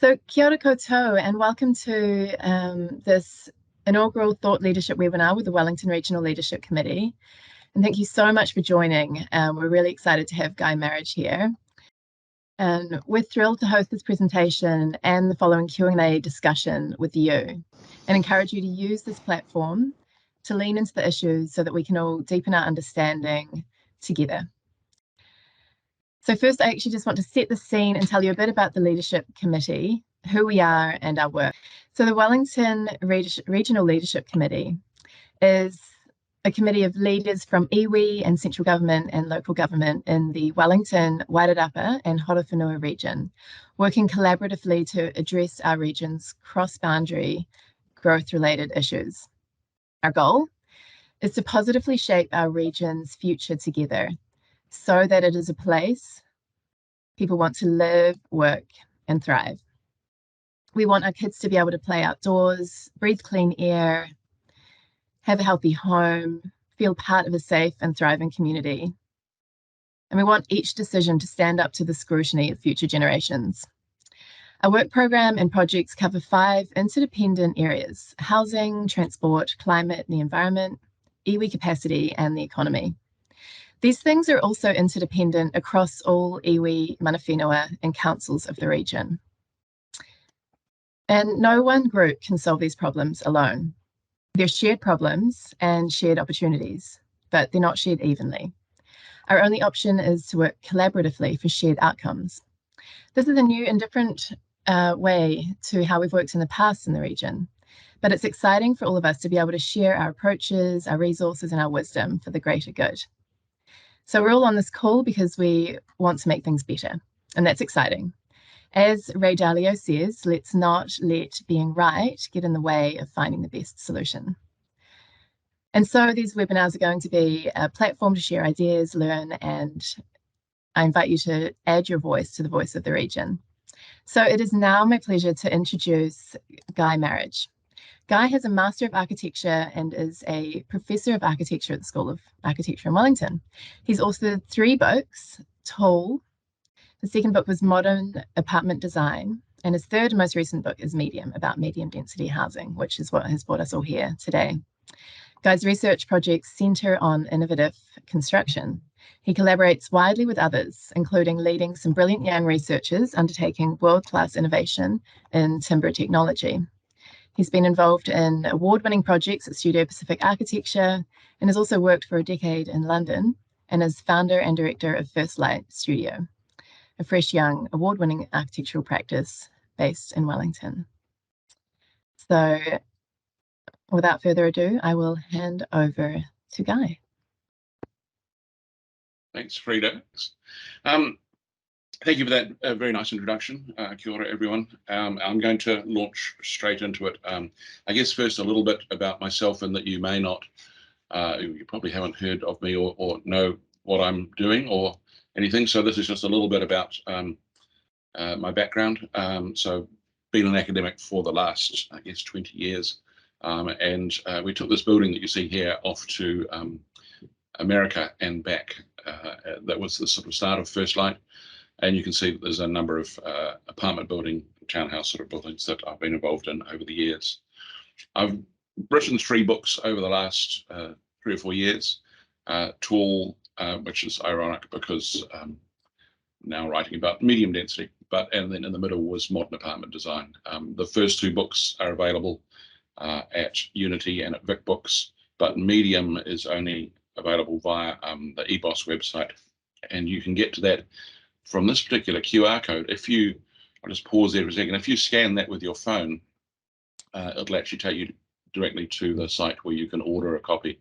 So kia ora koutou and welcome to this inaugural Thought Leadership webinar with the Wellington Regional Leadership Committee. And thank you so much for joining. We're really excited to have Guy Marriage here. And we're thrilled to host this presentation and the following Q&A discussion with you and encourage you to use this platform to lean into the issues so that we can all deepen our understanding together. So first, I actually just want to set the scene and tell you a bit about the Leadership Committee, who we are and our work. So the Wellington Regional Leadership Committee is a committee of leaders from iwi and central government and local government in the Wellington, Wairarapa and Horowhenua region, working collaboratively to address our region's cross-boundary growth-related issues. Our goal is to positively shape our region's future together so that it is a place people want to live, work, and thrive. We want our kids to be able to play outdoors, breathe clean air, have a healthy home, feel part of a safe and thriving community. And we want each decision to stand up to the scrutiny of future generations. Our work program and projects cover 5 interdependent areas: housing, transport, climate, the environment, iwi capacity, and the economy. These things are also interdependent across all iwi, mana whenua, and councils of the region. And no one group can solve these problems alone. They're shared problems and shared opportunities, but they're not shared evenly. Our only option is to work collaboratively for shared outcomes. This is a new and different way to how we've worked in the past in the region, but it's exciting for all of us to be able to share our approaches, our resources, and our wisdom for the greater good. So we're all on this call because we want to make things better, and that's exciting. As Ray Dalio says, let's not let being right get in the way of finding the best solution. And so these webinars are going to be a platform to share ideas, learn, and I invite you to add your voice to the voice of the region. So it is now my pleasure to introduce Guy Marriage. Guy has a Master of Architecture and is a Professor of Architecture at the School of Architecture in Wellington. He's authored 3 books, Tall. The second book was Modern Apartment Design, and his third and most recent book is Medium, about medium density housing, which is what has brought us all here today. Guy's research projects centre on innovative construction. He collaborates widely with others, including leading some brilliant young researchers undertaking world-class innovation in timber technology. He's been involved in award-winning projects at Studio Pacific Architecture and has also worked for a decade in London and is founder and director of First Light Studio, a fresh young award-winning architectural practice based in Wellington. So without further ado, I will hand over to Guy. Thanks, Frida. Thank you for that very nice introduction. Kia ora, everyone. I'm going to launch straight into it. I guess first a little bit about myself, and that you may not, you probably haven't heard of me or know what I'm doing or anything. So this is just a little bit about my background. So been an academic for the last, I guess, 20 years. And we took this building that you see here off to America and back. That was the sort of start of First Light. And you can see that there's a number of apartment building, townhouse sort of buildings that I've been involved in over the years. I've written 3 books over the last 3 or 4 years. Tall, which is ironic because now writing about medium density, and then in the middle was Modern Apartment Design. The first 2 books are available at Unity and at Vic Books, but Medium is only available via the EBOS website, and you can get to that from this particular QR code. I'll just pause there for a second. If you scan that with your phone, it'll actually take you directly to the site where you can order a copy.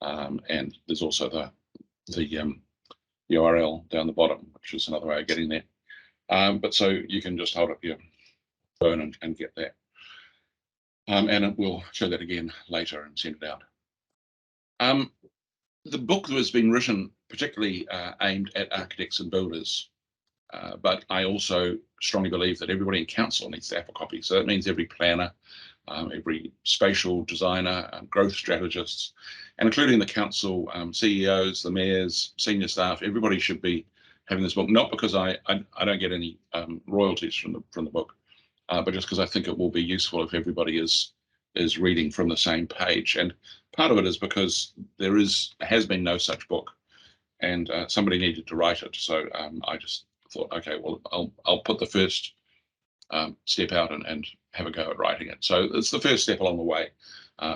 And there's also the URL down the bottom, which is another way of getting there. But so you can just hold up your phone and get that. And we'll show that again later and send it out. The book that has been written particularly aimed at architects and builders, but I also strongly believe that everybody in council needs to have a copy. So that means every planner, every spatial designer, growth strategists, and including the council CEOs, the mayors, senior staff. Everybody should be having this book. Not because I don't get any royalties from the book, but just because I think it will be useful if everybody is reading from the same page. And part of it is because there has been no such book, and somebody needed to write it. So I just thought, okay, well, I'll put the first step out and have a go at writing it. So it's the first step along the way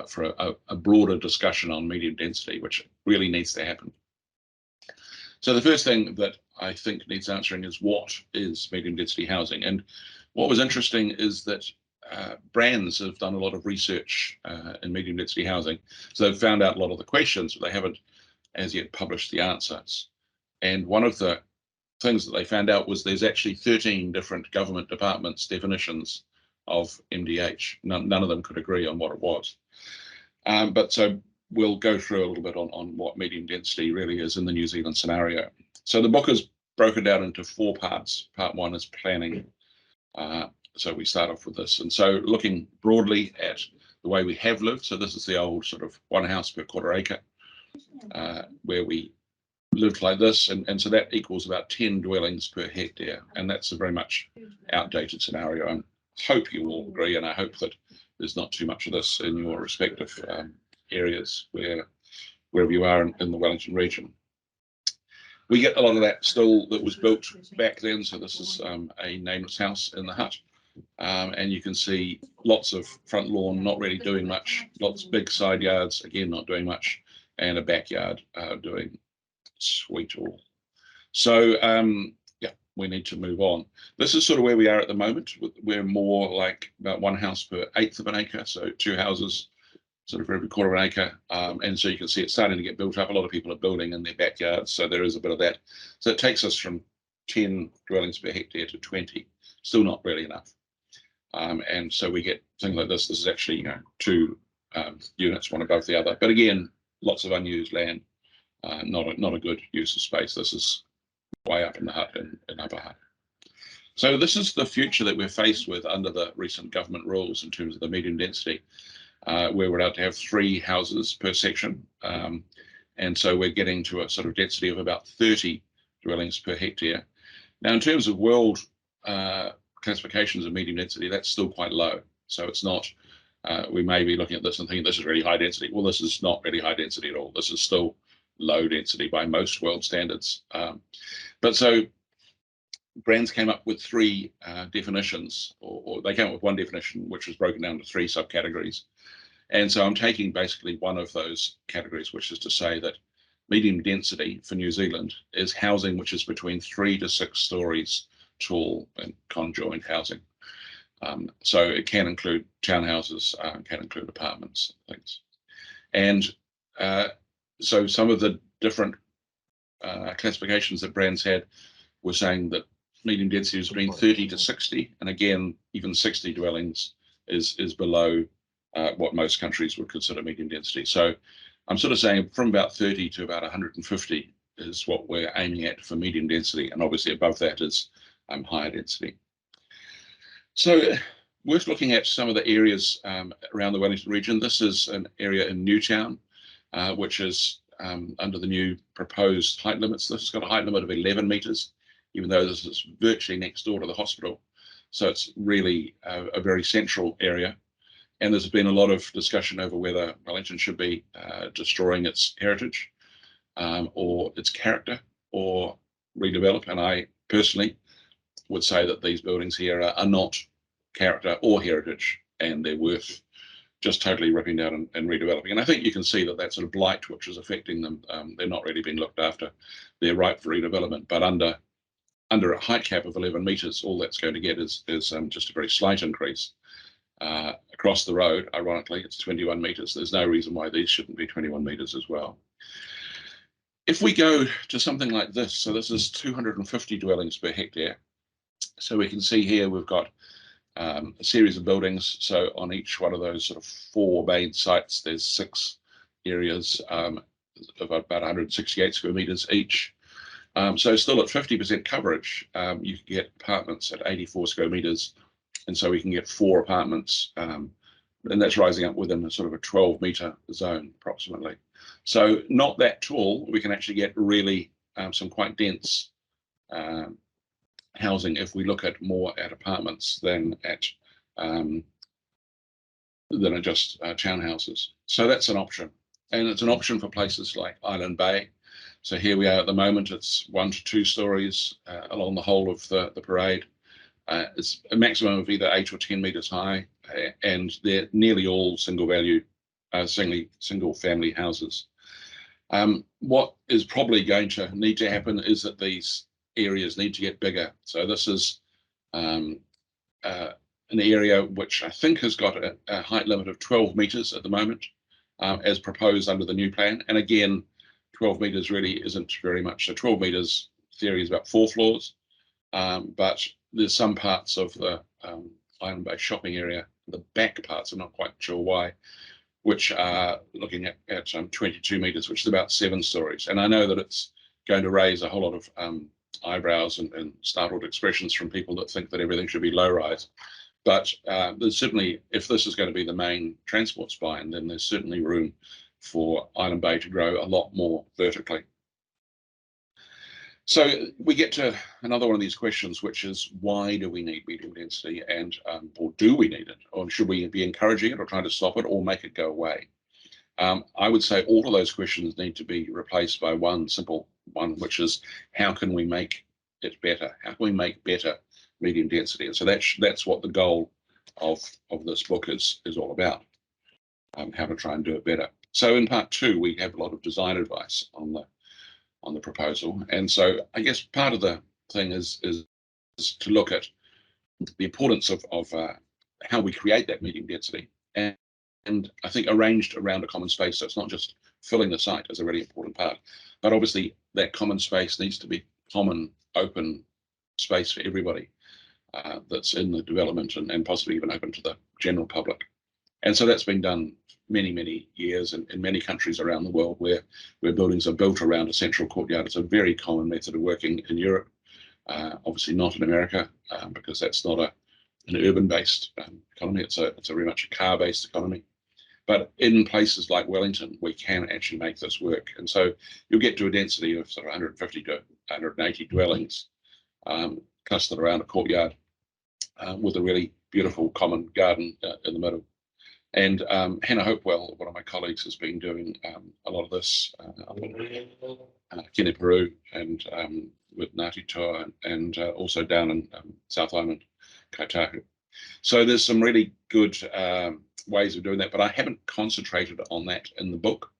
for a broader discussion on medium density, which really needs to happen. So the first thing that I think needs answering is, what is medium density housing? And what was interesting is that brands have done a lot of research in medium density housing. So they've found out a lot of the questions, but they haven't as yet published the answers. And one of the things that they found out was there's actually 13 different government departments' definitions of MDH. None of them could agree on what it was. But so we'll go through a little bit on what medium density really is in the New Zealand scenario. So the book is broken down into 4 parts. Part 1 is planning. So we start off with this. And so looking broadly at the way we have lived. So this is the old sort of 1 house per quarter acre, where we lived like this. And so that equals about 10 dwellings per hectare. And that's a very much outdated scenario. I hope you all agree, and I hope that there's not too much of this in your respective areas wherever you are in the Wellington region. We get a lot of that still that was built back then. So this is a nameless house in the hut. And you can see lots of front lawn, not really doing much, lots of big side yards, again, not doing much, and a backyard doing sweet all. So, yeah, we need to move on. This is sort of where we are at the moment. We're more like about 1 house per 1/8 of an acre, so 2 houses sort of for every quarter of an acre. And so you can see it's starting to get built up. A lot of people are building in their backyards, so there is a bit of that. So it takes us from 10 dwellings per hectare to 20. Still not really enough. And so we get things like this. This is actually 2 units, one above the other. But again, lots of unused land, not a good use of space. This is way up in the hut in Upper Hutt. So this is the future that we're faced with under the recent government rules in terms of the medium density, where we're allowed to have 3 houses per section. And so we're getting to a sort of density of about 30 dwellings per hectare. Now, in terms of world classifications of medium density, that's still quite low. So it's not, we may be looking at this and thinking this is really high density. Well, this is not really high density at all. This is still low density by most world standards. But so brands came up with 3 definitions, or they came up with 1 definition, which was broken down to 3 subcategories. And so I'm taking basically one of those categories, which is to say that medium density for New Zealand is housing which is between 3 to 6 stories tall and conjoined housing. So it can include townhouses, can include apartments, things. And so some of the different classifications that brands had were saying that medium density is between 30 to 60. And again, even 60 dwellings is below what most countries would consider medium density. So I'm sort of saying from about 30 to about 150 is what we're aiming at for medium density. And obviously above that is higher density. So worth looking at some of the areas around the Wellington region. This is an area in Newtown, which is under the new proposed height limits. This has got a height limit of 11 metres, even though this is virtually next door to the hospital. So it's really a very central area. And there's been a lot of discussion over whether Wellington should be destroying its heritage or its character or redevelop. And I personally would say that these buildings here are not character or heritage, and they're worth just totally ripping down and redeveloping. And I think you can see that that sort of blight which is affecting them, they're not really being looked after. They're ripe for redevelopment, but under a height cap of 11 metres, all that's going to get is just a very slight increase. Across the road, ironically, it's 21 metres. There's no reason why these shouldn't be 21 metres as well. If we go to something like this, so this is 250 dwellings per hectare. So we can see here we've got a series of buildings. So on each one of those sort of 4 main sites, there's 6 areas of about 168 square metres each. So still at 50% coverage, you can get apartments at 84 square metres. And so we can get 4 apartments, and that's rising up within a sort of a 12-metre zone approximately. So not that tall. We can actually get really some quite dense housing if we look at more at apartments than at than are just townhouses. So that's an option. And it's an option for places like Island Bay. So here we are at the moment, it's 1 to 2 stories along the whole of the parade. It's a maximum of either 8 or 10 metres high, and they're nearly all single family houses. What is probably going to need to happen is that these areas need to get bigger. So this is an area which I think has got a height limit of 12 metres at the moment, as proposed under the new plan. And again, 12 metres really isn't very much. So 12 metres theory is about 4 floors, but there's some parts of the Island Bay shopping area, the back parts, I'm not quite sure why, which are looking at 22 metres, which is about 7 stories. And I know that it's going to raise a whole lot of eyebrows and startled expressions from people that think that everything should be low-rise. But there's certainly, if this is going to be the main transport spine, then there's certainly room for Island Bay to grow a lot more vertically. So we get to another one of these questions, which is why do we need medium density, and or do we need it, or should we be encouraging it or trying to stop it or make it go away? I would say all of those questions need to be replaced by one simple one, which is how can we make it better? How can we make better medium density? And so that's what the goal of this book is all about, how to try and do it better. So in part 2, we have a lot of design advice on the proposal. And so I guess part of the thing is to look at the importance of how we create that medium density, and I think arranged around a common space. So it's not just filling the site as a really important part, but obviously that common space needs to be common, open space for everybody that's in the development, and possibly even open to the general public. And so that's been done many years in many countries around the world where buildings are built around a central courtyard. It's a very common method of working in Europe, obviously not in America, because that's not an urban-based economy. It's a very much a car-based economy. But in places like Wellington, we can actually make this work. And so you'll get to a density of sort of 150 to 180 dwellings clustered around a courtyard with a really beautiful common garden in the middle. And Hannah Hopewell, one of my colleagues, has been doing a lot of this up in Kene, Peru, and with Ngāti Toa, and also down in South Island, Kaitahu. So there's some really good ways of doing that, but I haven't concentrated on that in the book.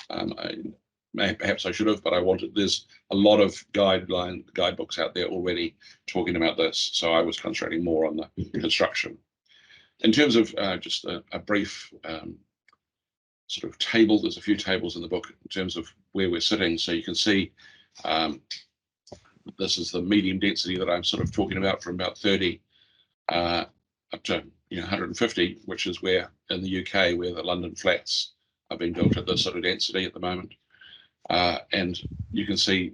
Perhaps I should have, but there's a lot of guidebooks out there already talking about this, so I was concentrating more on the construction. In terms of just a brief sort of table, there's a few tables in the book in terms of where we're sitting. So you can see this is the medium density that I'm sort of talking about, from about 30 up to 150, which is where in the UK where the London flats are being built at this sort of density at the moment. And you can see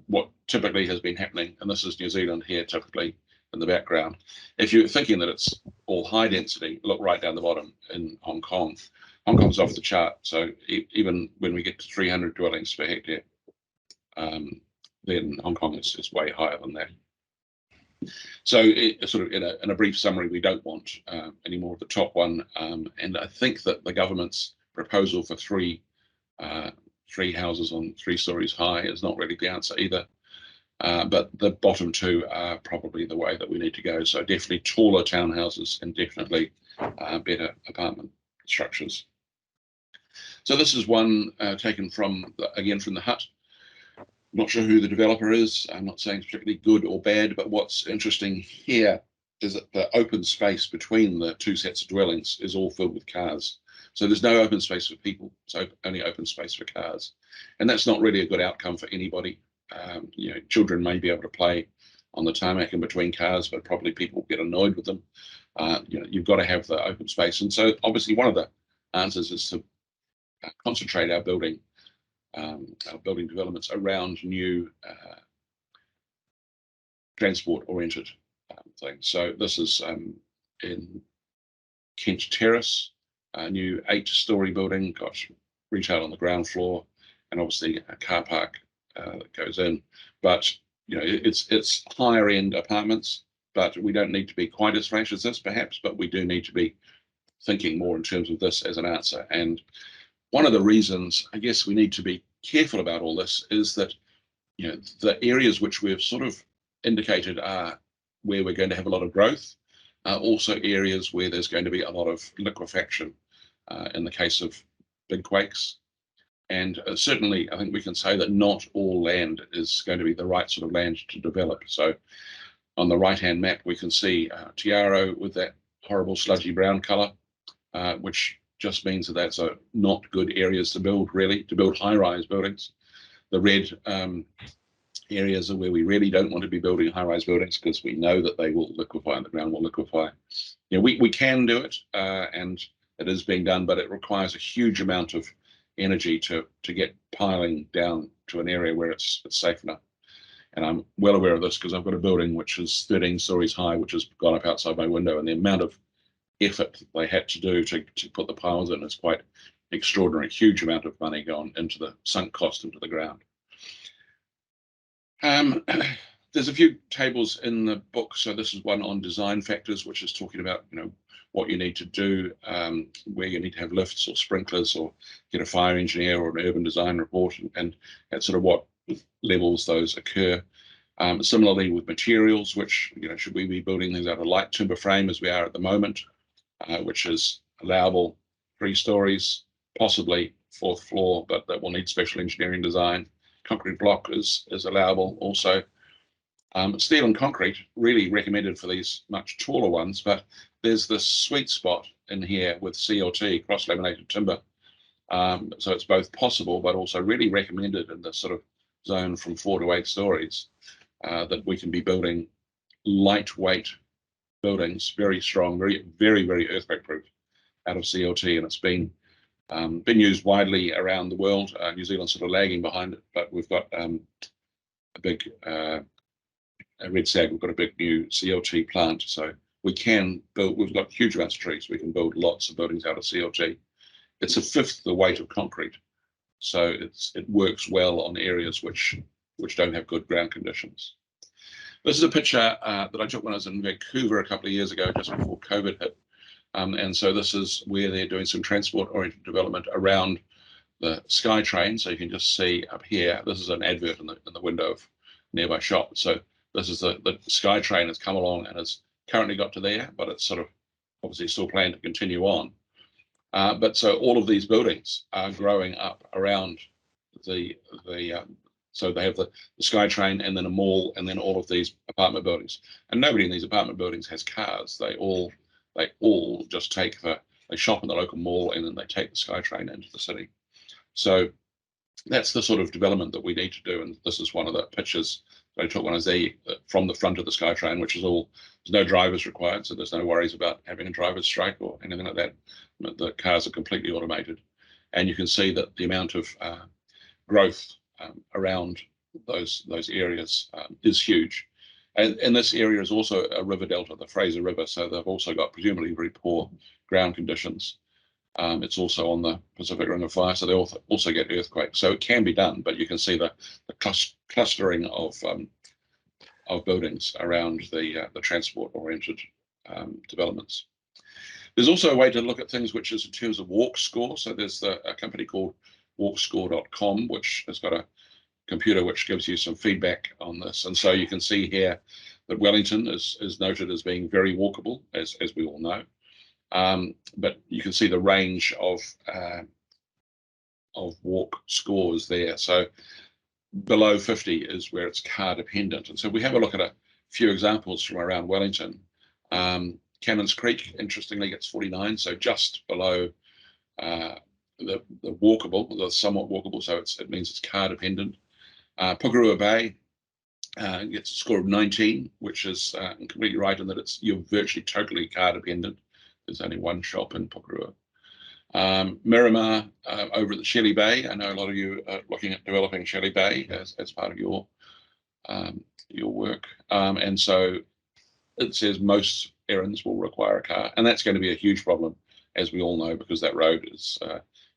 what typically has been happening, and this is New Zealand here typically in the background. If you're thinking that it's all high density, look right down the bottom in Hong Kong. Hong Kong's off the chart. So even when we get to 300 dwellings per hectare, then Hong Kong is way higher than that. So sort of in a brief summary, we don't want any more of the top one. And I think that the government's proposal for three houses on 3 stories high is not really the answer either. But the bottom 2 are probably the way that we need to go. So definitely taller townhouses and definitely better apartment structures. So this is one taken from, again, from the hut. Not sure who the developer is. I'm not saying it's particularly good or bad, but what's interesting here is that the open space between the 2 sets of dwellings is all filled with cars. So there's no open space for people. It's only open space for cars. And that's not really a good outcome for anybody. Children may be able to play on the tarmac in between cars, but probably people get annoyed with them. You've got to have the open space. And so obviously one of the answers is to concentrate our building developments around new transport-oriented things. So this is in Kent Terrace, a new 8-story building, got retail on the ground floor, and obviously a car park that goes in. But it's higher end apartments, but we don't need to be quite as flash as this, perhaps, but we do need to be thinking more in terms of this as an answer. And one of the reasons, I guess, we need to be careful about all this is that, you know, the areas which we've sort of indicated are where we're going to have a lot of growth are also areas where there's going to be a lot of liquefaction in the case of big quakes. And certainly, I think we can say that not all land is going to be the right sort of land to develop. So on the right-hand map, we can see Tiaro with that horrible sludgy brown color, which just means that that's not good areas to build, really, to build high-rise buildings. The red areas are where we really don't want to be building high-rise buildings because we know that they will liquefy and the ground will liquefy. You know, we can do it, and it is being done, but it requires a huge amount of energy to get piling down to an area where it's safe enough. And I'm well aware of this because I've got a building which is 13 stories high, which has gone up outside my window, and the amount of effort they had to do to put the piles in is quite extraordinary. Huge amount of money gone into the sunk cost into the ground. There's a few tables in the book. So this is one on design factors, which is talking about, you know, what you need to do, where you need to have lifts or sprinklers or get a fire engineer or an urban design report, and at sort of what levels those occur. Similarly with materials, which, you know, should we be building things out of light timber frame as we are at the moment, which is allowable 3 stories, possibly 4th floor, but that will need special engineering design. Concrete block is allowable also. Steel and concrete really recommended for these much taller ones, but there's this sweet spot in here with CLT, cross-laminated timber. So it's both possible, but also really recommended in the sort of zone from 4 to 8 stories, that we can be building lightweight buildings, very strong, very earthquake-proof out of CLT, and it's been used widely around the world. New Zealand's sort of lagging behind it, but we've got a big Red Sag. We've got a big new CLT plant, so we can build. We've got huge amounts of trees. We can build lots of buildings out of CLT. It's 1/5 the weight of concrete, so it works well on areas which don't have good ground conditions. This is a picture that I took when I was in Vancouver a couple of years ago, just before COVID hit. And so this is where they're doing some transport-oriented development around the SkyTrain. So you can just see up here, this is an advert in the window of a nearby shop. So this is the SkyTrain has come along and has currently got to there, but it's sort of obviously still planned to continue on. But so all of these buildings are growing up around so they have the SkyTrain and then a mall and then all of these apartment buildings. And nobody in these apartment buildings has cars. They all just they shop in the local mall and then they take the SkyTrain into the city. So that's the sort of development that we need to do. And this is one of the pictures that I took when I was there from the front of the SkyTrain, which is all, there's no drivers required. So there's no worries about having a driver's strike or anything like that. The cars are completely automated. And you can see that the amount of growth around those areas is huge. And this area is also a river delta, the Fraser River, so they've also got presumably very poor ground conditions. It's also on the Pacific Ring of Fire, so they also get earthquakes. So it can be done, but you can see the clustering of buildings around the transport-oriented developments. There's also a way to look at things which is in terms of walk score. So there's a company called walkscore.com, which has got a computer which gives you some feedback on this. And so you can see here that Wellington is noted as being very walkable, as we all know. But you can see the range of walk scores there. So below 50 is where it's car dependent. And so we have a look at a few examples from around Wellington. Cannons Creek, interestingly, gets 49, so just below the walkable, the somewhat walkable, so it means it's car dependent. Pukerua Bay gets a score of 19, which is completely right in that you're virtually totally car dependent. There's only one shop in Pukerua. Miramar over at the Shelley Bay. I know a lot of you are looking at developing Shelley Bay as part of your work, and so it says most errands will require a car, and that's going to be a huge problem, as we all know, because that road is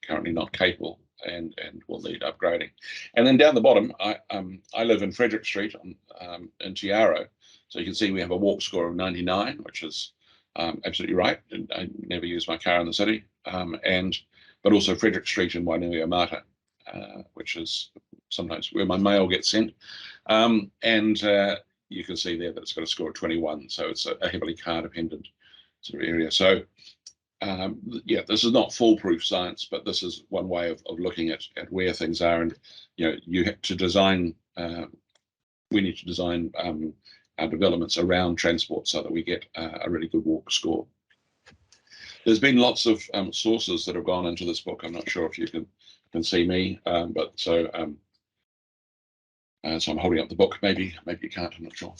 currently not capable and will need upgrading. And then down the bottom, I live in Frederick Street in Tiaro, so you can see we have a walk score of 99, which is absolutely right. I never use my car in the city, but also Frederick Street in Wainui Mata, which is sometimes where my mail gets sent, and you can see there that it's got a score of 21, so it's a heavily car dependent sort of area. So yeah, this is not foolproof science, but this is one way of looking at where things are. And you have to design. We need to design our developments around transport so that we get a really good walk score. There's been lots of sources that have gone into this book. I'm not sure if you can see me, but so I'm holding up the book. Maybe you can't. I'm not sure.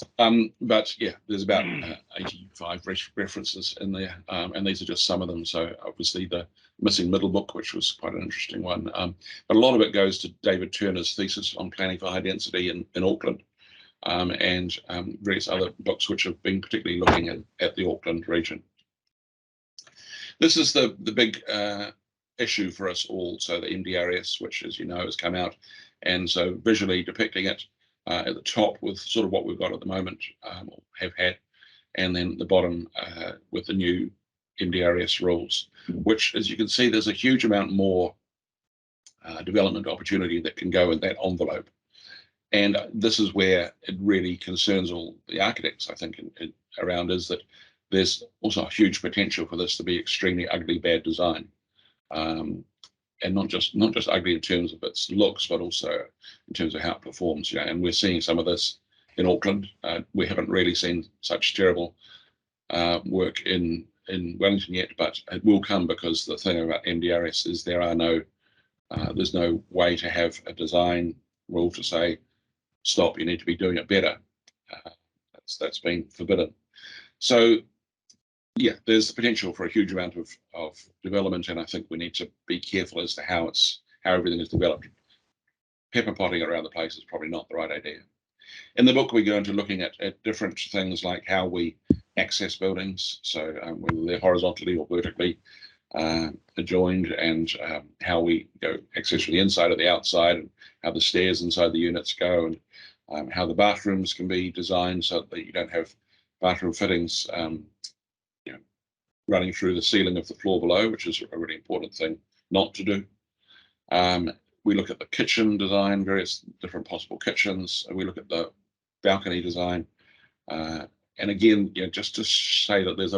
But yeah, there's about 85 references in there, and these are just some of them. So obviously the missing middle book, which was quite an interesting one, but a lot of it goes to David Turner's thesis on planning for high density in Auckland, and various other books which have been particularly looking at the Auckland region. This is the big issue for us all. So the MDRS, which, as you know, has come out, and so visually depicting it at the top with sort of what we've got at the moment, or have had, and then the bottom with the new MDRS rules, which, as you can see, there's a huge amount more development opportunity that can go in that envelope. And this is where it really concerns all the architects, I think, around, is that there's also a huge potential for this to be extremely ugly, bad design. And not just ugly in terms of its looks, but also in terms of how it performs. And we're seeing some of this in Auckland. We haven't really seen such terrible work in Wellington yet, but it will come, because the thing about MDRS is there's no way to have a design rule to say, stop, you need to be doing it better. That's been forbidden. So yeah, there's the potential for a huge amount of development, and I think we need to be careful as to how everything is developed. Pepper potting around the place is probably not the right idea. In the book, we go into looking at different things like how we access buildings, so whether they're horizontally or vertically adjoined, and how we go access from the inside or the outside, and how the stairs inside the units go, and how the bathrooms can be designed so that you don't have bathroom fittings running through the ceiling of the floor below, which is a really important thing not to do. We look at the kitchen design, various different possible kitchens. We look at the balcony design. And again, just to say that there's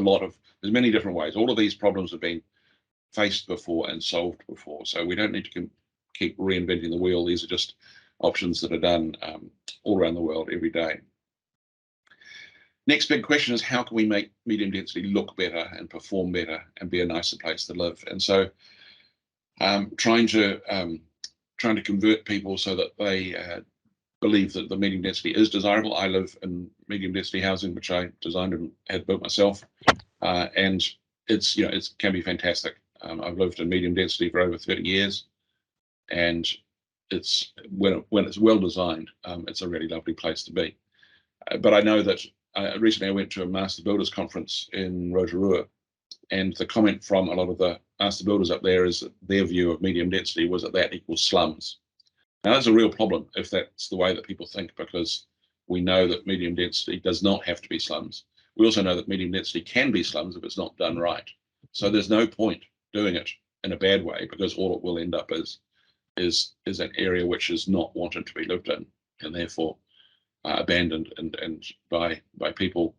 many different ways. All of these problems have been faced before and solved before. So we don't need to keep reinventing the wheel. These are just options that are done all around the world every day. Next big question is, how can we make medium density look better and perform better and be a nicer place to live? And so trying to convert people so that they believe that the medium density is desirable. I live in medium density housing, which I designed and had built myself, and it can be fantastic. I've lived in medium density for over 30 years, and it's when it's well designed, it's a really lovely place to be. But I know that recently I went to a Master Builders Conference in Rotorua, and the comment from a lot of the Master Builders up there is that their view of medium density was that equals slums. Now, that's a real problem if that's the way that people think, because we know that medium density does not have to be slums. We also know that medium density can be slums if it's not done right. So there's no point doing it in a bad way, because all it will end up is an area which is not wanted to be lived in, and therefore abandoned and by people,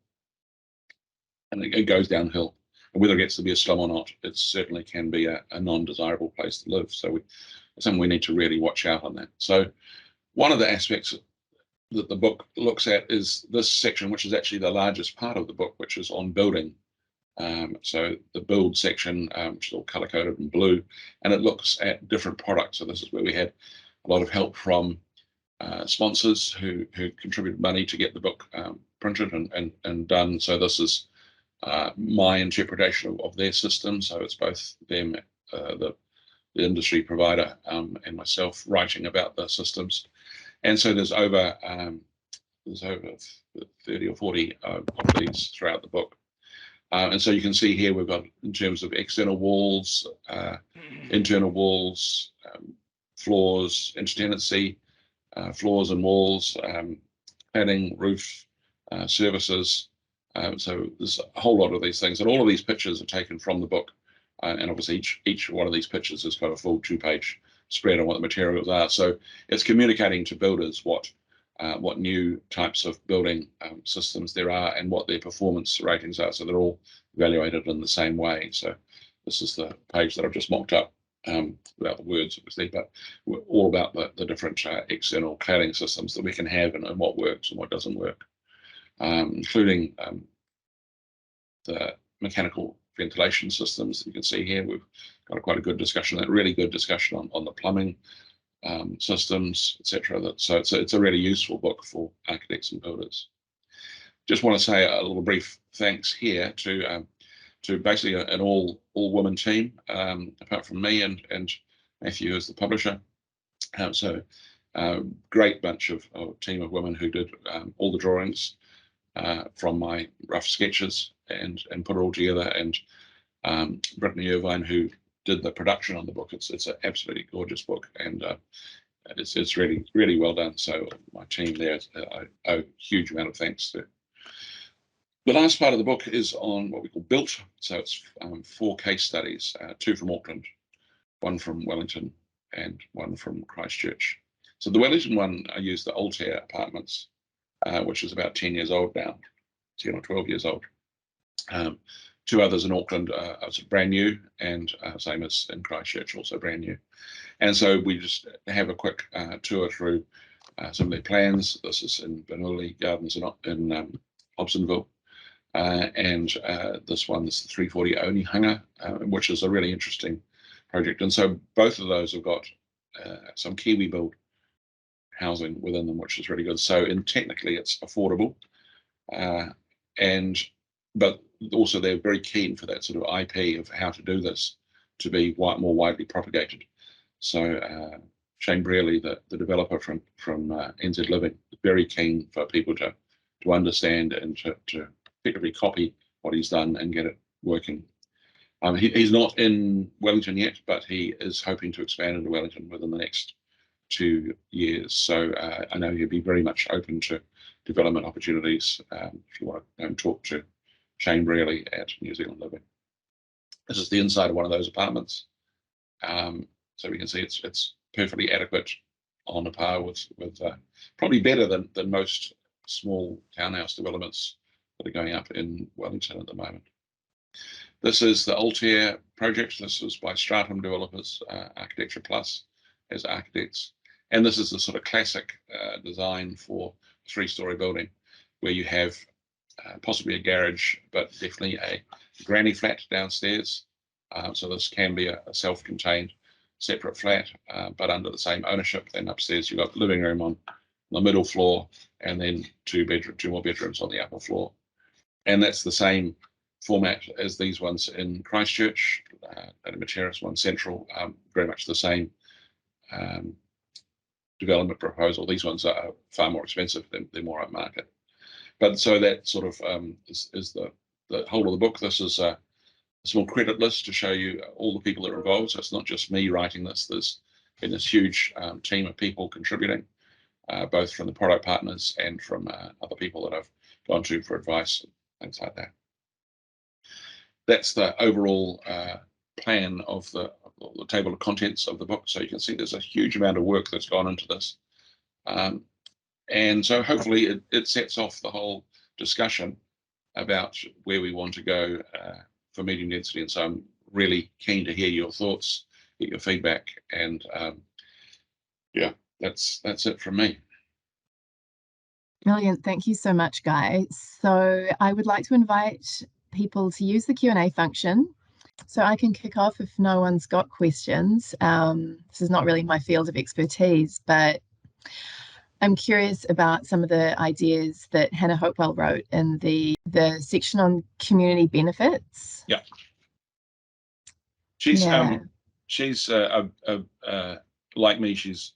and it goes downhill. And whether it gets to be a slum or not, it certainly can be a non-desirable place to live. So it's something we need to really watch out on that. So one of the aspects that the book looks at is this section, which is actually the largest part of the book, which is on building. So the build section, which is all color-coded in blue, and it looks at different products. So this is where we had a lot of help from sponsors who contributed money to get the book printed and done. So this is my interpretation of their system. So it's both them, the industry provider, and myself writing about the systems. And so there's over 30 or 40 of these throughout the book. And so you can see here we've got, in terms of external walls, internal walls, floors, intertenancy, floors and walls, cladding, roof, services. So there's a whole lot of these things, and all of these pictures are taken from the book. And obviously each one of these pictures has got a full 2-page spread on what the materials are. So it's communicating to builders what new types of building systems there are and what their performance ratings are. So they're all evaluated in the same way. So this is the page that I've just mocked up without the words, obviously, but all about the different external cladding systems that we can have and what works and what doesn't work, including the mechanical ventilation systems that you can see here. We've got quite a good discussion, a really good discussion on the plumbing systems, etc. So it's a really useful book for architects and builders. Just want to say a little brief thanks here to basically an all-woman team, apart from me and Matthew as the publisher. So great bunch of team of women who did all the drawings from my rough sketches and put it all together, and Brittany Irvine, who did the production on the book. It's an absolutely gorgeous book, and it's really, really well done. So my team there, I owe a huge amount of thanks to. The last part of the book is on what we call built. So it's 4 case studies, 2 from Auckland, 1 from Wellington, and 1 from Christchurch. So the Wellington one, I used the Altair apartments, which is about 10 years old now, 10 or 12 years old. 2 others in Auckland are brand new, and same as in Christchurch, also brand new. And so we just have a quick tour through some of their plans. This is in Bernoulli Gardens in Hobsonville. And this one is the 340 Onehunga, which is a really interesting project. And so both of those have got some Kiwi build housing within them, which is really good. So technically it's affordable, but also they're very keen for that sort of IP of how to do this to be more widely propagated. So Shane Brearley, the developer from NZ Living, is very keen for people to understand and to effectively copy what he's done and get it working. He's not in Wellington yet, but he is hoping to expand into Wellington within the next 2 years. So I know he'll be very much open to development opportunities if you want to go and talk to Shane Brearley at New Zealand Living. This is the inside of one of those apartments. So we can see it's perfectly adequate, on a par with probably better than most small townhouse developments that are going up in Wellington at the moment. This is the Altair project. This was by Stratum Developers, Architecture Plus as architects. And this is the sort of classic design for a 3-story building, where you have possibly a garage, but definitely a granny flat downstairs. So this can be a self-contained separate flat, but under the same ownership. Then upstairs you've got the living room on the middle floor, and then 2 more bedrooms on the upper floor. And that's the same format as these ones in Christchurch, and Materis One Central, very much the same development proposal. These ones are far more expensive, they're more upmarket. But so that sort of is the whole of the book. This is a small credit list to show you all the people that are involved. So it's not just me writing this. There's been this huge team of people contributing, both from the product partners and from other people that I've gone to for advice and things like that. That's the overall plan of the table of contents of the book. So you can see there's a huge amount of work that's gone into this. And so hopefully it sets off the whole discussion about where we want to go for medium density. And so I'm really keen to hear your thoughts, get your feedback, and yeah, that's it from me. Brilliant. Thank you so much, Guy. So I would like to invite people to use the Q&A function. So I can kick off if no one's got questions. This is not really my field of expertise, but I'm curious about some of the ideas that Hannah Hopewell wrote in the section on community benefits. Yeah. She's like me, she's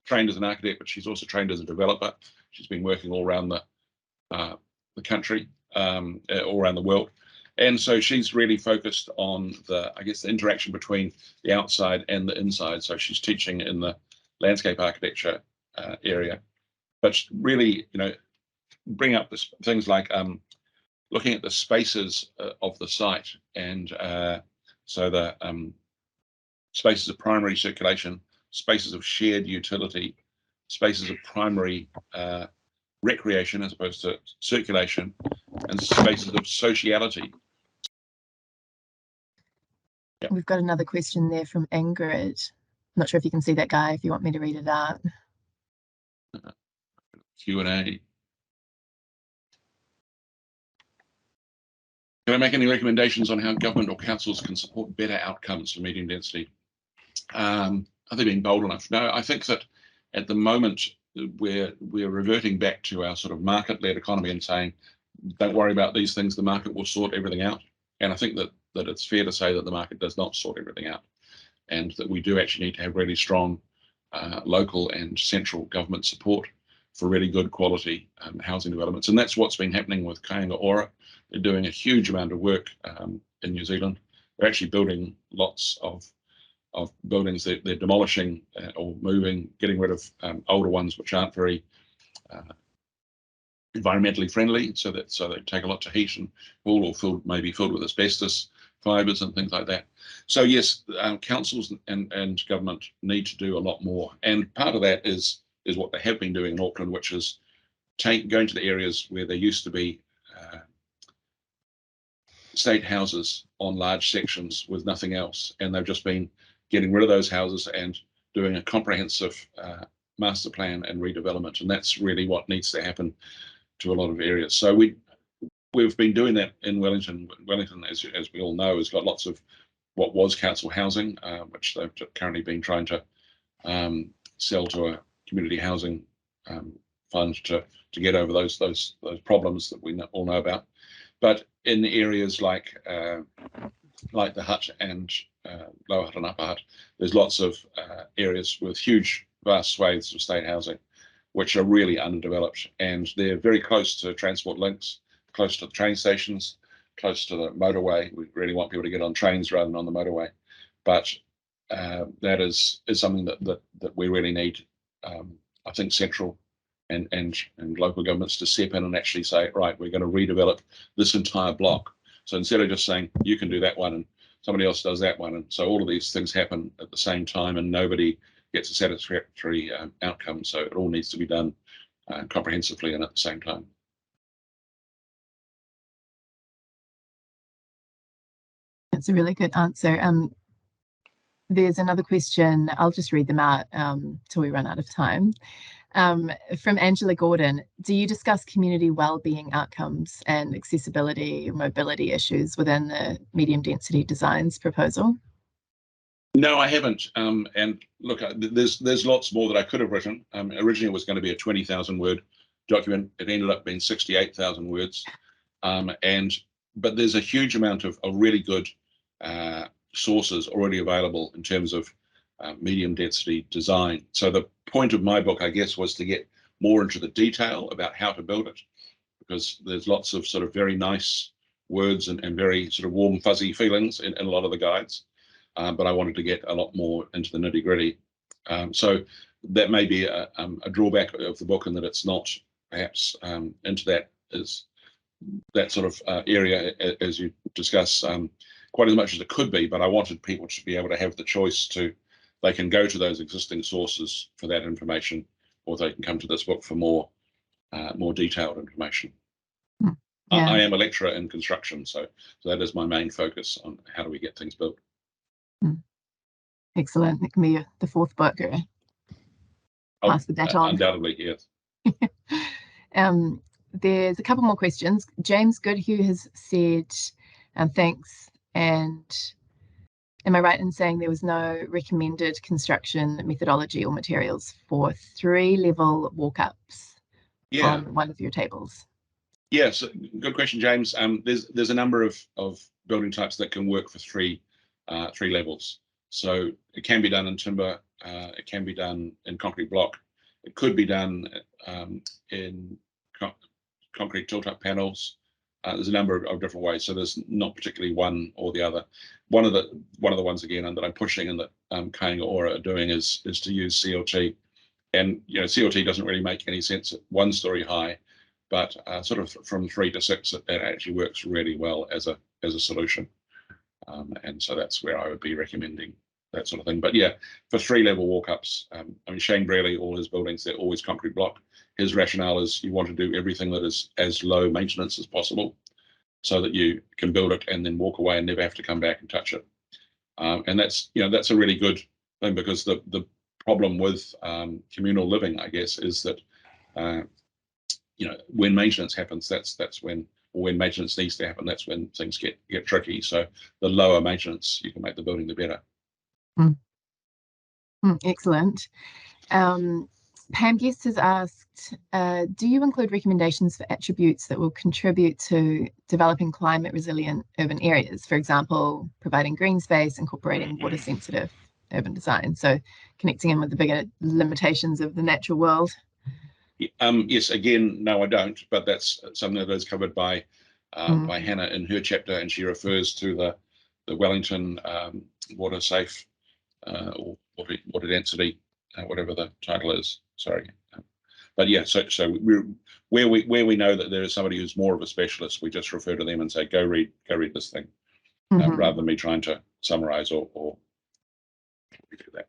trained as an architect, but she's also trained as a developer. She's been working all around the country, all around the world. And so she's really focused on the, I guess, the interaction between the outside and the inside. So she's teaching in the landscape architecture area, but really, bring up this, things like looking at the spaces of the site, and so the spaces of primary circulation, spaces of shared utility, spaces of primary recreation as opposed to circulation, and spaces of sociality. Yeah. We've got another question there from Ingrid. I'm not sure if you can see that, Guy, if you want me to read it out. Q&A. Can I make any recommendations on how government or councils can support better outcomes for medium density? Are they being bold enough? No, I think that at the moment we're reverting back to our sort of market-led economy and saying, don't worry about these things, the market will sort everything out. And I think that it's fair to say that the market does not sort everything out, and that we do actually need to have really strong local and central government support for really good quality housing developments. And that's what's been happening with Kāinga Ora. They're doing a huge amount of work in New Zealand. They're actually building lots of buildings. They're demolishing or moving, getting rid of older ones which aren't very environmentally friendly, so they take a lot to heat and cool, or maybe filled with asbestos fibres and things like that. So yes, councils and government need to do a lot more, and part of that is what they have been doing in Auckland, which is going to the areas where there used to be state houses on large sections with nothing else, and they've just been getting rid of those houses and doing a comprehensive master plan and redevelopment, and that's really what needs to happen to a lot of areas. So we've been doing that in Wellington. Wellington, as we all know, has got lots of what was council housing, which they've currently been trying to sell to a community housing fund to get over those problems that we all know about. But in areas like the Hut and Lower Hut and Upper Hut, there's lots of areas with huge, vast swathes of state housing, which are really underdeveloped, and they're very close to transport links, close to the train stations, close to the motorway. We really want people to get on trains rather than on the motorway, but that is something that we really need. I think central and local governments to step in and actually say, right, we're going to redevelop this entire block. So instead of just saying you can do that one and somebody else does that one, and so all of these things happen at the same time and nobody gets a satisfactory outcome. So it all needs to be done comprehensively and at the same time. That's a really good answer. There's another question. I'll just read them out till we run out of time. From Angela Gordon, do you discuss community well-being outcomes and accessibility or mobility issues within the medium density designs proposal? No, I haven't. And look, there's lots more that I could have written. Originally, it was going to be a 20,000 word document. It ended up being 68,000 words. But there's a huge amount of really good sources already available in terms of medium density design. So the point of my book, I guess, was to get more into the detail about how to build it, because there's lots of sort of very nice words and very sort of warm, fuzzy feelings in a lot of the guides. But I wanted to get a lot more into the nitty gritty. So that may be a drawback of the book, in that it's not perhaps into that sort of area, as you discuss, quite as much as it could be. But I wanted people to be able to have the choice they can go to those existing sources for that information, or they can come to this book for more detailed information. Yeah. I am a lecturer in construction, so that is my main focus on how do we get things built. Excellent. That can be the fourth book. Pass the baton. Undoubtedly, yes. There's a couple more questions. James Goodhue has said, thanks, and am I right in saying there was no recommended construction methodology or materials for 3-level walk-ups on one of your tables? Yes, good question, James. There's a number of building types that can work for three levels. So it can be done in timber, it can be done in concrete block, it could be done in concrete tilt-up panels, There's a number of different ways, so there's not particularly one or the other. One of the ones again, and that I'm pushing and that Kāinga Ora are doing is to use CLT, and CLT doesn't really make any sense at 1-story high, but sort of from 3 to 6, it actually works really well as a solution, and so that's where I would be recommending that sort of thing. But yeah, for 3-level walk-ups, I mean, Shane Brearley, all his buildings, they're always concrete block. His rationale is you want to do everything that is as low maintenance as possible so that you can build it and then walk away and never have to come back and touch it. And that's a really good thing, because the problem with communal living, I guess, is that when maintenance happens, that's when, or when maintenance needs to happen, that's when things get tricky. So the lower maintenance you can make the building, the better. Excellent. Pam Guest has asked, do you include recommendations for attributes that will contribute to developing climate resilient urban areas? For example, providing green space, incorporating water sensitive urban design. So connecting in with the bigger limitations of the natural world. Yes, again, no, I don't, but that's something that is covered by Hannah in her chapter, and she refers to the Wellington water safe or water density, whatever the title is. Sorry, but yeah, so where we know that there is somebody who's more of a specialist, we just refer to them and say, go read this thing, rather than me trying to summarize or do that.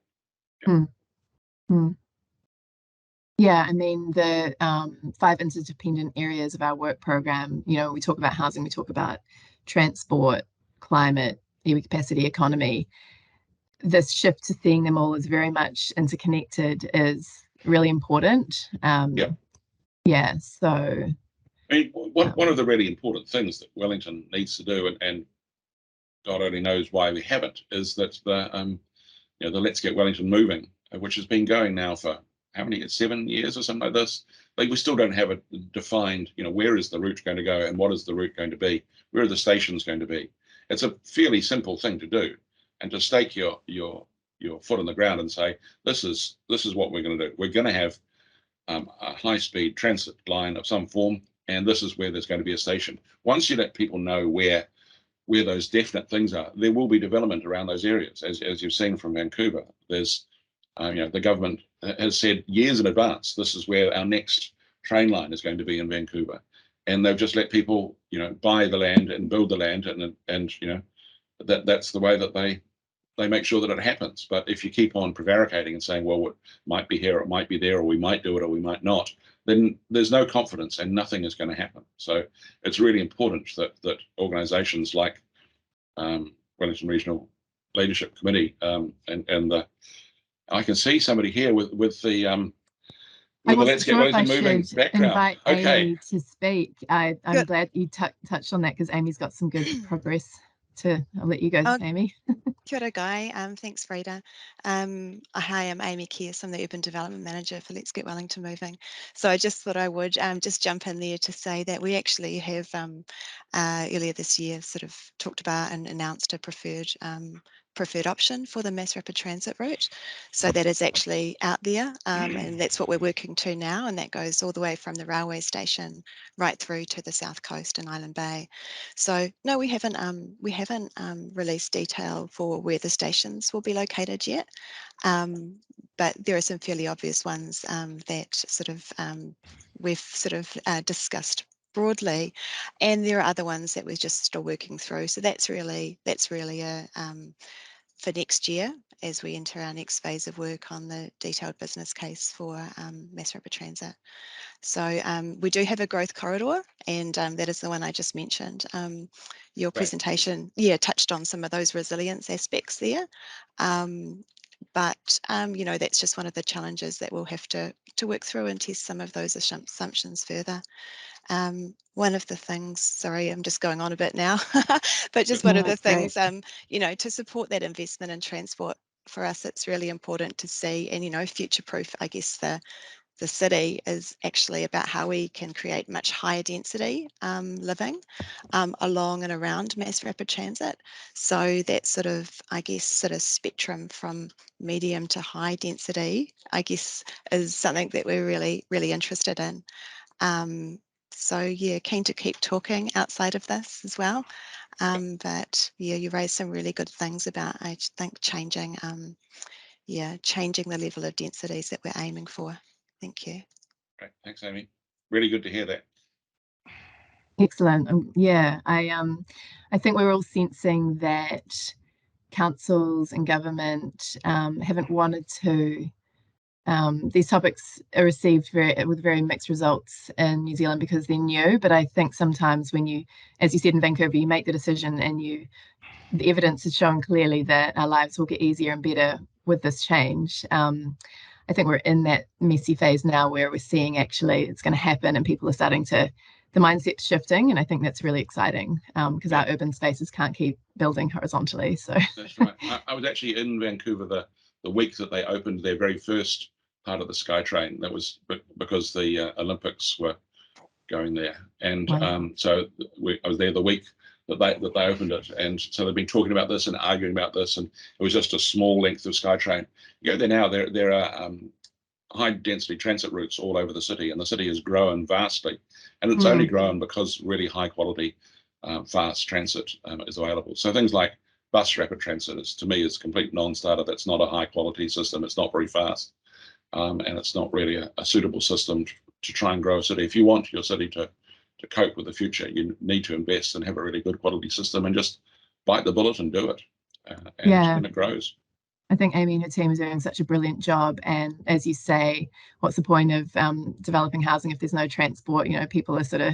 Yeah. Yeah, I mean, the 5 interdependent areas of our work program, we talk about housing, we talk about transport, climate, iwi capacity, economy. This shift to seeing them all as very much interconnected is really important. Yeah, so I mean, one of the really important things that Wellington needs to do, and God only knows why we haven't, is that the Let's Get Wellington Moving, which has been going now for how many, 7 years or something like this. Like, we still don't have a defined, where is the route going to go and what is the route going to be? Where are the stations going to be? It's a fairly simple thing to do, and to stake your foot on the ground and say, this is what we're going to do. We're going to have a high-speed transit line of some form, and this is where there's going to be a station. Once you let people know where those definite things are, there will be development around those areas. As you've seen from Vancouver, there's the government has said years in advance, this is where our next train line is going to be in Vancouver, and they've just let people buy the land and build the land, and that's the way that they make sure that it happens. But if you keep on prevaricating and saying, well, it might be here, it might be there, or we might do it, or we might not, then there's no confidence and nothing is going to happen. So it's really important that organisations like Wellington Regional Leadership Committee and the I can see somebody here with the Let's Get Wellington Moving background. Invite Amy to speak. I'm glad you touched on that, because Amy's got some good progress. I'll let you go, Amy. Kia ora, Guy. Thanks, Frida. Hi, I'm Amy Kearse. I'm the Urban Development Manager for Let's Get Wellington Moving. So I just thought I would just jump in there to say that we actually have earlier this year sort of talked about and announced a preferred option for the mass rapid transit route. So that is actually out there, and that's what we're working to now, and that goes all the way from the railway station right through to the south coast and Island Bay. So no, we haven't released detail for where the stations will be located yet, but there are some fairly obvious ones that sort of we've sort of discussed broadly, and there are other ones that we're just still working through. So that's really a for next year, as we enter our next phase of work on the detailed business case for mass rapid transit. So we do have a growth corridor, and that is the one I just mentioned. Your presentation, touched on some of those resilience aspects there. But that's just one of the challenges that we'll have to work through and test some of those assumptions further. One of the things, sorry, I'm just going on a bit now, but just one of the things, to support that investment in transport, for us, it's really important to see and, future-proof, I guess, the city is actually about how we can create much higher density living along and around mass rapid transit. So that sort of, I guess, spectrum from medium to high density, I guess, is something that we're really, really interested in. So yeah, keen to keep talking outside of this as well. But yeah, you raised some really good things about, I think, changing the level of densities that we're aiming for. Thank you. Great. Thanks, Amy. Really good to hear that. Excellent. Yeah, I think we're all sensing that councils and government haven't wanted to. These topics are received with very mixed results in New Zealand because they're new. But I think sometimes when you, as you said in Vancouver, you make the decision and the evidence is showing clearly that our lives will get easier and better with this change. I think we're in that messy phase now where we're seeing actually it's going to happen and people are starting to, the mindset's shifting. And I think that's really exciting because our urban spaces can't keep building horizontally. So that's right. I was actually in Vancouver the week that they opened their very first part of the SkyTrain. That was because the Olympics were going there. And wow. so I was there the week that they opened it. And so they've been talking about this and arguing about this. And it was just a small length of SkyTrain. You go there now, there are high density transit routes all over the city, and the city has grown vastly. And it's only grown because really high quality, fast transit is available. So things like bus rapid transit is, to me, is a complete non-starter. That's not a high quality system. It's not very fast. And it's not really a suitable system to try and grow a city. If you want your city to cope with the future, you need to invest and have a really good quality system and just bite the bullet and do it. And it grows. I think Amy and her team is doing such a brilliant job. And as you say, what's the point of developing housing if there's no transport? You know, people are sort of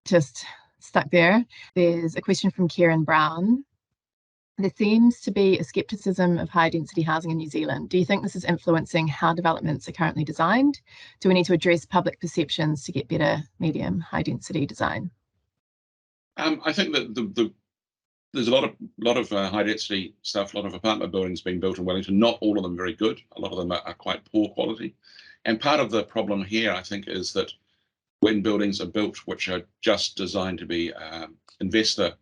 just stuck there. There's a question from Kieran Brown. There seems to be a skepticism of high density housing in New Zealand. Do you think this is influencing how developments are currently designed? Do we need to address public perceptions to get better medium high density design? I think that there's a lot of high density stuff, a lot of apartment buildings being built in Wellington. Not all of them very good. A lot of them are quite poor quality. And part of the problem here, I think, is that when buildings are built which are just designed to be investor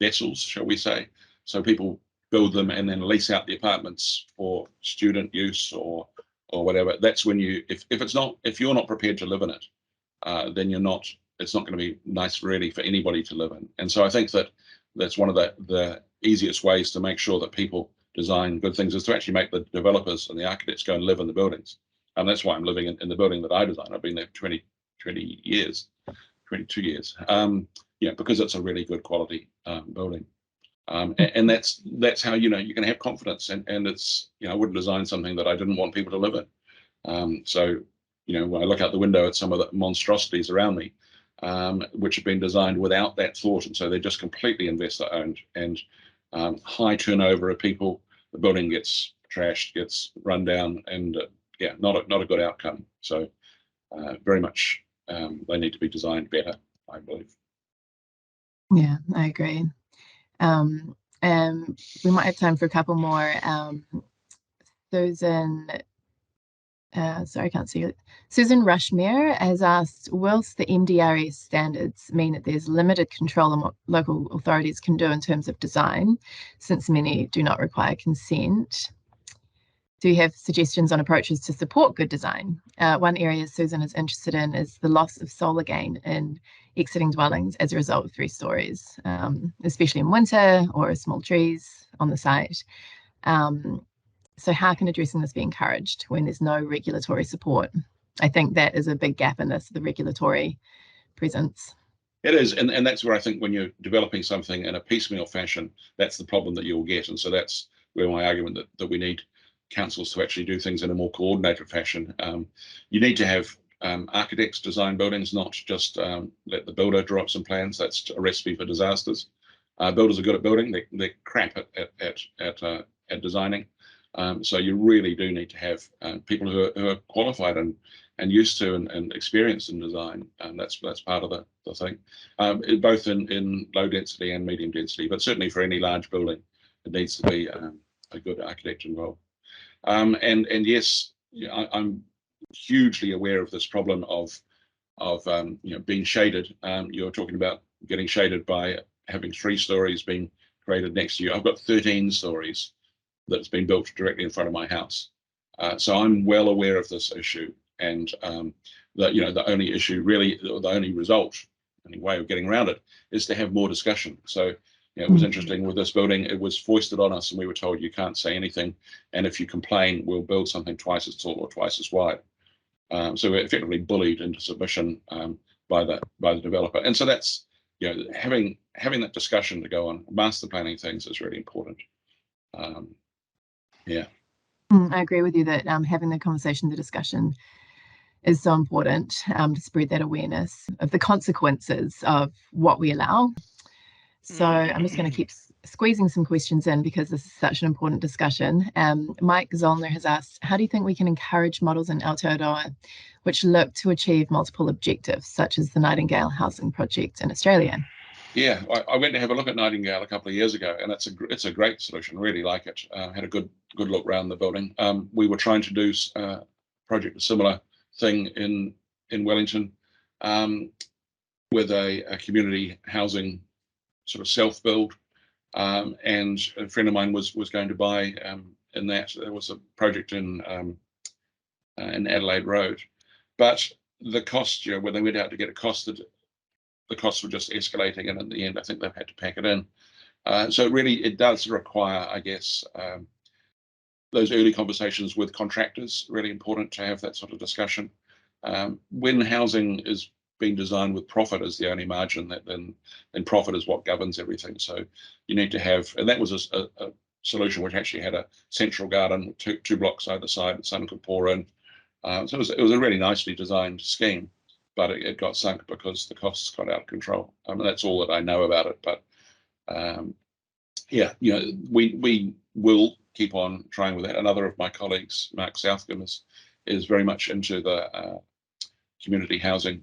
vessels, shall we say, so people build them and then lease out the apartments for student use or whatever, that's when if you're not prepared to live in it, then it's not going to be nice really for anybody to live in. And so I think that's one of the easiest ways to make sure that people design good things is to actually make the developers and the architects go and live in the buildings. And that's why I'm living in the building that I design. I've been there 20 years, 22 years. Because it's a really good quality building. And that's how you can have confidence. And it's I wouldn't design something that I didn't want people to live in. So when I look out the window at some of the monstrosities around me, which have been designed without that thought, and so they're just completely investor owned and high turnover of people. The building gets trashed, gets run down, and not a good outcome. So very much they need to be designed better, I believe. Yeah, I agree. We might have time for a couple more. Susan, sorry, I can't see it. Susan Rushmere has asked, whilst the MDRS standards mean that there's limited control on what local authorities can do in terms of design, since many do not require consent, do you have suggestions on approaches to support good design? One area Susan is interested in is the loss of solar gain in exiting dwellings as a result of 3 stories, especially in winter or small trees on the site. So how can addressing this be encouraged when there's no regulatory support? I think that is a big gap in this, the regulatory presence. It is, and that's where I think when you're developing something in a piecemeal fashion, that's the problem that you'll get. And so that's where my argument that we need councils to actually do things in a more coordinated fashion. You need to have architects design buildings, not just let the builder draw up some plans. That's a recipe for disasters. Builders are good at building; they're crap at designing. So you really do need to have people who are qualified and used to and experienced in design, and that's part of the thing, both in low density and medium density, but certainly for any large building, it needs to be a good architect involved. And yes, I'm hugely aware of this problem of being shaded. You're talking about getting shaded by having 3 stories being created next to you. I've got 13 stories that's been built directly in front of my house. So I'm well aware of this issue. And the only issue really, or the only result, any way of getting around it, is to have more discussion. So it was interesting with this building, it was foisted on us and we were told you can't say anything, and if you complain, we'll build something twice as tall or twice as wide. So we're effectively bullied into submission by the developer. And so that's, having that discussion to go on. Master planning things is really important. Yeah. I agree with you that having the conversation, the discussion is so important to spread that awareness of the consequences of what we allow. So I'm just going to keep squeezing some questions in because this is such an important discussion. Mike Zollner has asked, how do you think we can encourage models in Aotearoa which look to achieve multiple objectives, such as the Nightingale Housing Project in Australia? Yeah, I went to have a look at Nightingale a couple of years ago, and it's a great solution. Really like it. Had a good look around the building. We were trying to do a similar thing in Wellington, with a community housing sort of self-build, and a friend of mine was going to buy in that. There was a project in Adelaide Road, but the cost, when they went out to get it costed, the costs were just escalating, and in the end, I think they've had to pack it in. So really, it does require, I guess, those early conversations with contractors. Really important to have that sort of discussion. When housing is being designed with profit as the only margin, then profit is what governs everything. So you need to have, and that was a solution which actually had a central garden, two blocks either side that someone could pour in. So it was a really nicely designed scheme, but it got sunk because the costs got out of control. That's all that I know about it. But we will keep on trying with that. Another of my colleagues, Mark Southcombe, is very much into the community housing,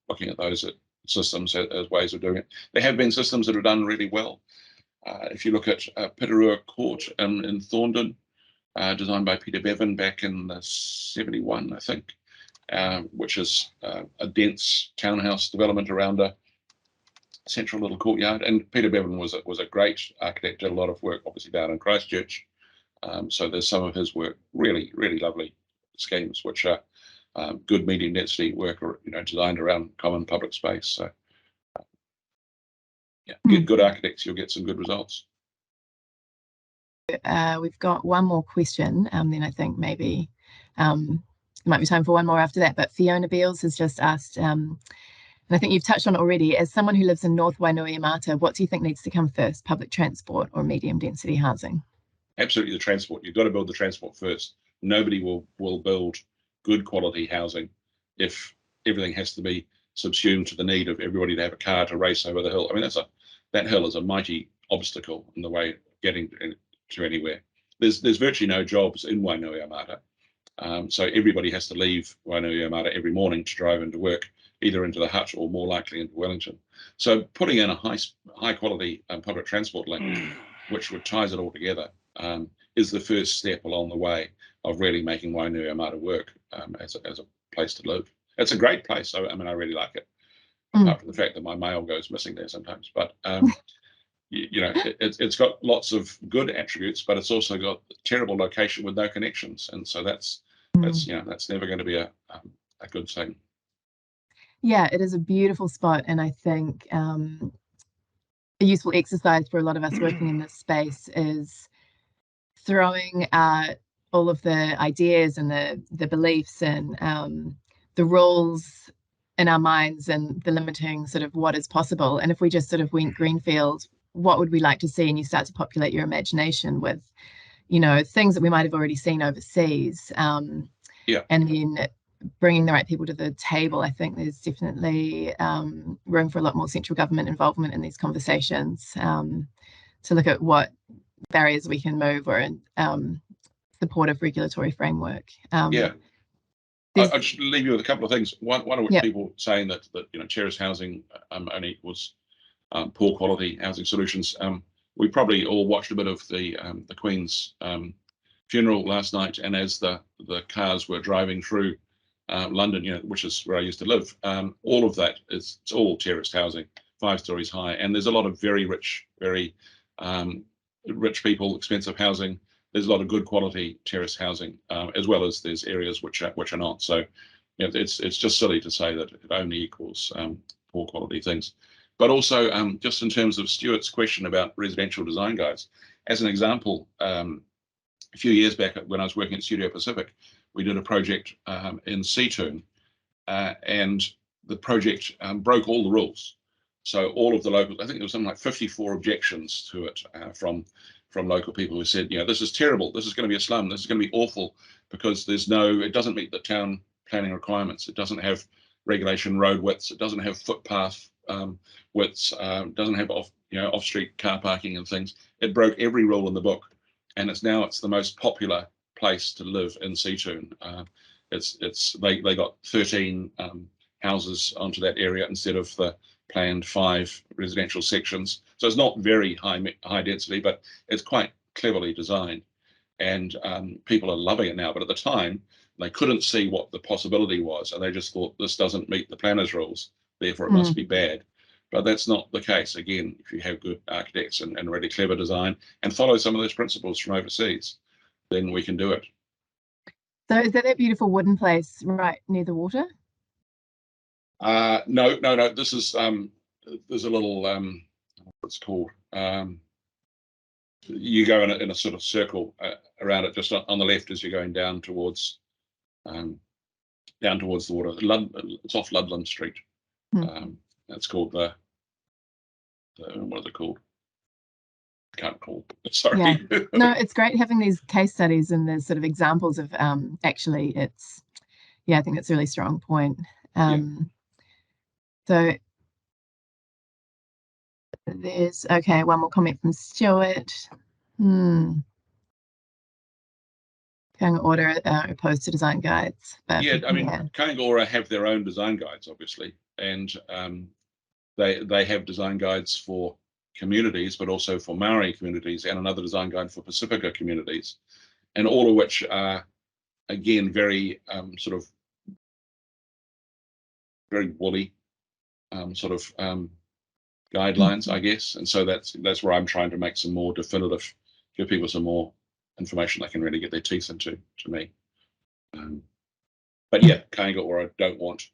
looking at those systems as ways of doing it. There have been systems that have done really well. If you look at Pitarua Court in Thorndon, designed by Peter Bevan back in the 71, I think, which is a dense townhouse development around a central little courtyard. And Peter Bevan was a great architect, did a lot of work obviously down in Christchurch. So there's some of his work, really, really lovely schemes, which are good medium density work, designed around common public space. So get good architects, you'll get some good results. We've got one more question, then I think maybe it might be time for one more after that. But Fiona Beals has just asked, and I think you've touched on it already, as someone who lives in North Wainuiomata, what do you think needs to come first, public transport or medium density housing? Absolutely the transport. You've got to build the transport first. Nobody will build good quality housing if everything has to be subsumed to the need of everybody to have a car to race over the hill. I mean, that hill is a mighty obstacle in the way of getting to anywhere. There's virtually no jobs in Wainuiomata, so everybody has to leave Wainuiomata every morning to drive into work, either into the hut or more likely into Wellington. So putting in a high quality public transport link, which ties it all together, is the first step along the way of really making Wainuiomata work as a place to live. It's a great place. I really like it, apart from the fact that my mail goes missing there sometimes. But it's got lots of good attributes, but it's also got a terrible location with no connections, and so that's never going to be a good thing. Yeah, it is a beautiful spot, and I think a useful exercise for a lot of us working in this space is throwing all of the ideas and the beliefs and the rules in our minds and the limiting sort of what is possible. And if we just sort of went greenfield, what would we like to see? And you start to populate your imagination with, things that we might have already seen overseas. And then bringing the right people to the table. I think there's definitely room for a lot more central government involvement in these conversations, to look at what barriers we can move or supportive regulatory framework. I'll just leave you with a couple of things. One of which people saying that terrace housing only equals poor quality housing solutions. We probably all watched a bit of the Queen's funeral last night, and as the cars were driving through London, which is where I used to live, all of that it's all terraced housing, 5 stories high, and there's a lot of very rich people, expensive housing. There's a lot of good quality terrace housing, as well as there's areas which are not. So it's just silly to say that it only equals poor quality things. But also, just in terms of Stuart's question about residential design guides, as an example, a few years back when I was working at Studio Pacific, we did a project in Seatoon, and the project broke all the rules. So all of the locals, I think there was something like 54 objections to it from local people who said, this is terrible. This is going to be a slum. This is going to be awful because it doesn't meet the town planning requirements. It doesn't have regulation road widths. It doesn't have footpath widths. Doesn't have off-street car parking and things. It broke every rule in the book, and it's the most popular place to live in Seatoon. They got 13 houses onto that area instead of the planned 5 residential sections. So it's not very high density, but it's quite cleverly designed, and people are loving it now. But at the time, they couldn't see what the possibility was, and they just thought this doesn't meet the planner's rules, therefore it must be bad. But that's not the case. Again, if you have good architects and really clever design and follow some of those principles from overseas, then we can do it. So is that beautiful wooden place right near the water? No. This is there's a little what's it called? You go in a sort of circle around it, just on the left as you're going down towards the water. It's off Ludland Street. It's called the what is it called? I can't recall. Sorry. Yeah. No, it's great having these case studies and there's sort of examples of actually it's, I think that's a really strong point. So there's, one more comment from Stuart. Kāinga Ora opposed to design guides. But, Kāinga Ora have their own design guides, obviously, and they have design guides for communities, but also for Maori communities, and another design guide for Pacifica communities, and all of which are, again, very sort of very woolly guidelines, I guess. And so that's where I'm trying to make some more definitive, give people some more information they can really get their teeth into, to me. But yeah, Kāinga Ora don't want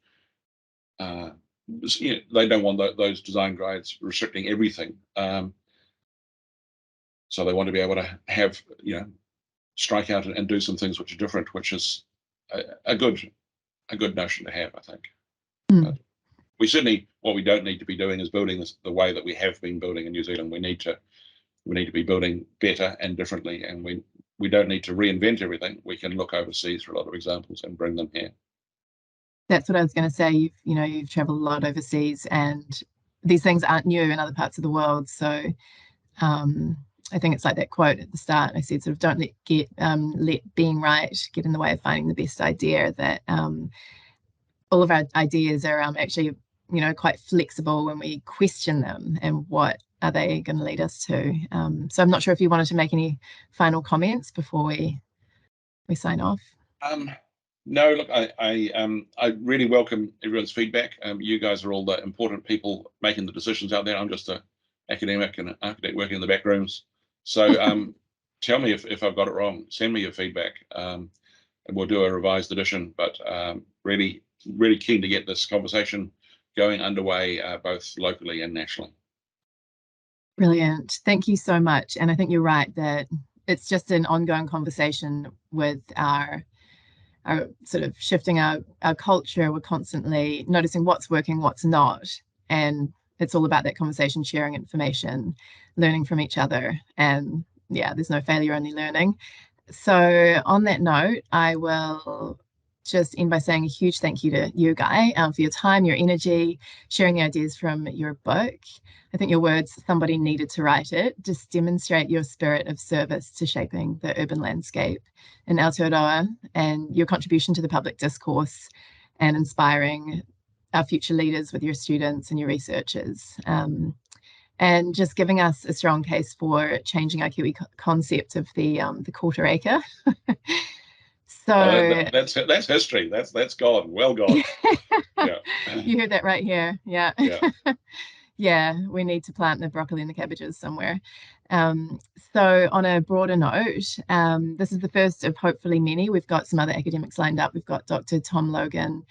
they don't want those design guides restricting everything. So they want to be able to have, strike out and do some things which are different, which is a good notion to have, I think. But we certainly, what we don't need to be doing is building this the way that we have been building in New Zealand. We need to be building better and differently, and we don't need to reinvent everything. We can look overseas for a lot of examples and bring them here. That's what I was going to say. You've traveled a lot overseas, and these things aren't new in other parts of the world. So I think it's like that quote at the start. I said, sort of, don't let being right get in the way of finding the best idea. That all of our ideas are actually, quite flexible when we question them, and what are they going to lead us to? So I'm not sure if you wanted to make any final comments before we sign off. No, look, I really welcome everyone's feedback. You guys are all the important people making the decisions out there. I'm just an academic and an architect working in the back rooms. So tell me if I've got it wrong. Send me your feedback, and we'll do a revised edition. But really keen to get this conversation going underway, both locally and nationally. Brilliant. Thank you so much. And I think you're right that it's just an ongoing conversation with our sort of shifting our culture. We're constantly noticing what's working, what's not. And it's all about that conversation, sharing information, learning from each other. And there's no failure, only learning. So on that note, I will just end by saying a huge thank you to you, Guy, for your time, your energy, sharing the ideas from your book. I think your words, somebody needed to write it, just demonstrate your spirit of service to shaping the urban landscape in Aotearoa, and your contribution to the public discourse and inspiring our future leaders with your students and your researchers. And just giving us a strong case for changing our Kiwi concept of the quarter acre. So that's history. That's gone. Well gone. Yeah. You heard that right here. Yeah. Yeah, we need to plant the broccoli and the cabbages somewhere. So on a broader note, this is the first of hopefully many. We've got some other academics lined up. We've got Dr. Tom Logan,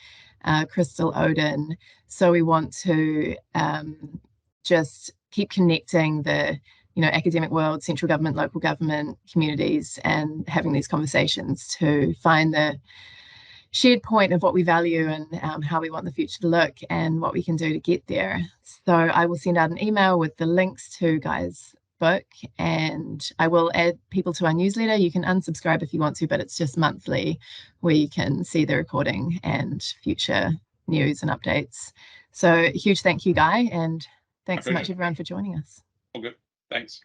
Crystal Odin. So we want to just keep connecting the academic world, central government, local government, communities, and having these conversations to find the shared point of what we value and how we want the future to look and what we can do to get there. So I will send out an email with the links to Guy's book, and I will add people to our newsletter. You can unsubscribe if you want to, but it's just monthly where you can see the recording and future news and updates. So huge thank you, Guy, and thanks so much everyone for joining us. All good. Thanks.